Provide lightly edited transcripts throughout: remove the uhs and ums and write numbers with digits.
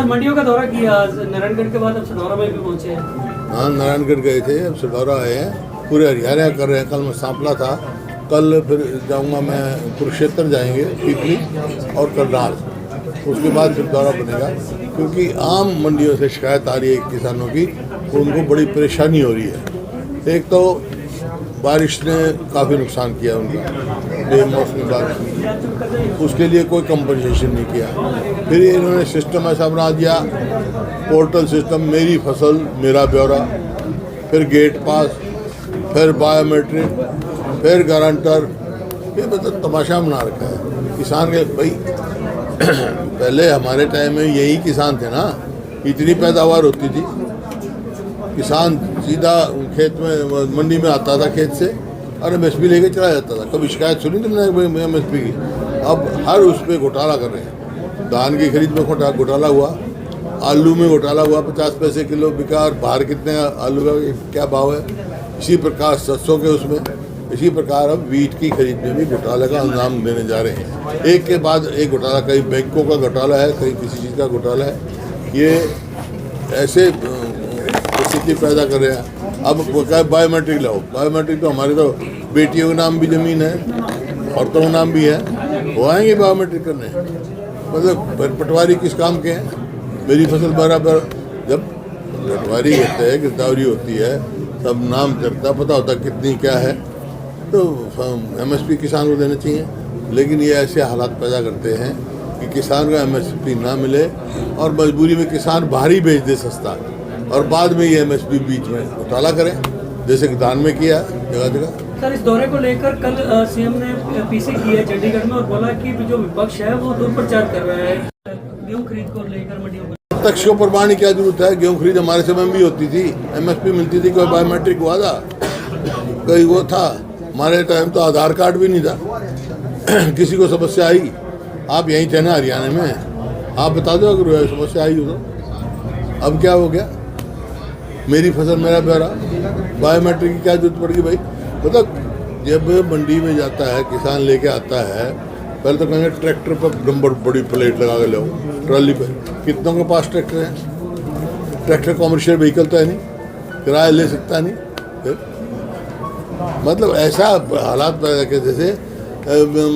मंडियों का दौरा किया आज नारायणगढ़ के बाद, अब सदौरा में भी पहुंचे हैं। हाँ, नारायणगढ़ गए थे, अब सदौरा आए हैं, पूरे हरियाणा कर रहे हैं। कल मैं सांपला था, कल फिर जाऊंगा मैं कुरुक्षेत्र, जाएंगे पीपली और करनाल, उसके बाद फिर दौरा बनेगा। क्योंकि आम मंडियों से शिकायत आ रही है किसानों की, उनको बड़ी परेशानी हो रही है। एक तो बारिश ने काफ़ी नुकसान किया उनका, बेमौसमी बारिश, उसके लिए कोई कंपनसेशन नहीं किया। फिर इन्होंने सिस्टम ऐसा बना दिया, पोर्टल सिस्टम, मेरी फसल मेरा ब्यौरा, फिर गेट पास, फिर बायोमेट्रिक, फिर गारंटर। ये मतलब तमाशा बना रखा है किसान के। भाई पहले हमारे टाइम में यही किसान थे ना, इतनी पैदावार होती थी, किसान सीधा खेत में मंडी में आता था, खेत से और MSP लेके चला जाता था। कभी शिकायत सुनी तुमने MSP की? अब हर उस पर घोटाला कर रहे हैं। धान की खरीद में घोटाला हुआ, आलू में घोटाला हुआ, 50 पैसे किलो बिका, और बाहर कितने आलू का क्या भाव है। इसी प्रकार सरसों के उसमें, इसी प्रकार अब वीट की खरीद में भी घोटाले का अंजाम देने जा रहे हैं। एक के बाद एक घोटाला, कहीं बैंकों का घोटाला है, कहीं किसी चीज़ का घोटाला है। ये ऐसे स्थिति पैदा कर रहे हैं। अब वो क्या बायोमेट्रिक लाओ, बायोमेट्रिक तो हमारे तो बेटियों के नाम भी ज़मीन है, औरतों के नाम भी है, वो आएंगे बायोमेट्रिक करने। मतलब पटवारी किस काम के हैं? मेरी फसल बराबर, जब पटवारी होते हैं, गिरदावरी होती है, तब नाम करता, पता होता कितनी क्या है, तो MSP किसान को देना चाहिए। लेकिन ये ऐसे हालात पैदा करते हैं कि किसान को MSP ना मिले और मजबूरी में किसान बाहर ही बेच दे सस्ता, और बाद में ये MSP बीच में घोटाला करें, जैसे कि धान में किया जगह जगह। सर, इस दौरे को लेकर कल CM ने PC की है चंडीगढ़ में और बोला कि जो विपक्ष है वो दुष्प्रचार कर रहा है गेहूं खरीद को लेकर मंडियों में। विपक्ष को प्रमाण की क्या जरूरत है? गेहूँ खरीद हमारे समय में भी होती थी, MSP मिलती थी, कोई बायोमेट्रिक हुआ था, कोई वो था। हमारे टाइम तो आधार कार्ड भी नहीं था। किसी को समस्या आई, आप यहीं थे ना हरियाणा में, आप बता दो अगर समस्या आई हो तो। अब क्या हो गया? मेरी फसल मेरा ब्यौरा, बायोमेट्रिक की क्या जरूरत पड़ गई भाई? मतलब जब मंडी में जाता है, किसान लेके आता है, पहले तो कहेंगे ट्रैक्टर पर नंबर बड़ी प्लेट लगा के लो, ट्रॉली पे। कितनों के पास ट्रैक्टर है? ट्रैक्टर कॉमर्शियल व्हीकल तो है नहीं, किराया ले सकता नहीं। फिर मतलब ऐसा हालात पैदा के जैसे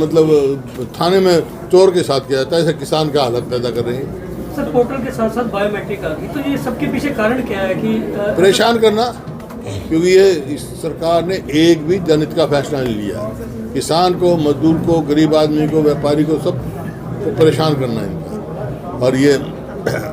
मतलब थाने में चोर के साथ किया जाता है, ऐसे किसान का हालत पैदा कर रही है। सर, पोर्टल के साथ साथ बायोमेट्रिक आ गई, तो ये सबके पीछे कारण क्या है कि परेशान करना? क्योंकि ये इस सरकार ने एक भी जनहित का फैसला नहीं लिया। किसान को, मजदूर को, गरीब आदमी को, व्यापारी को, सब को परेशान करना है इनका। और ये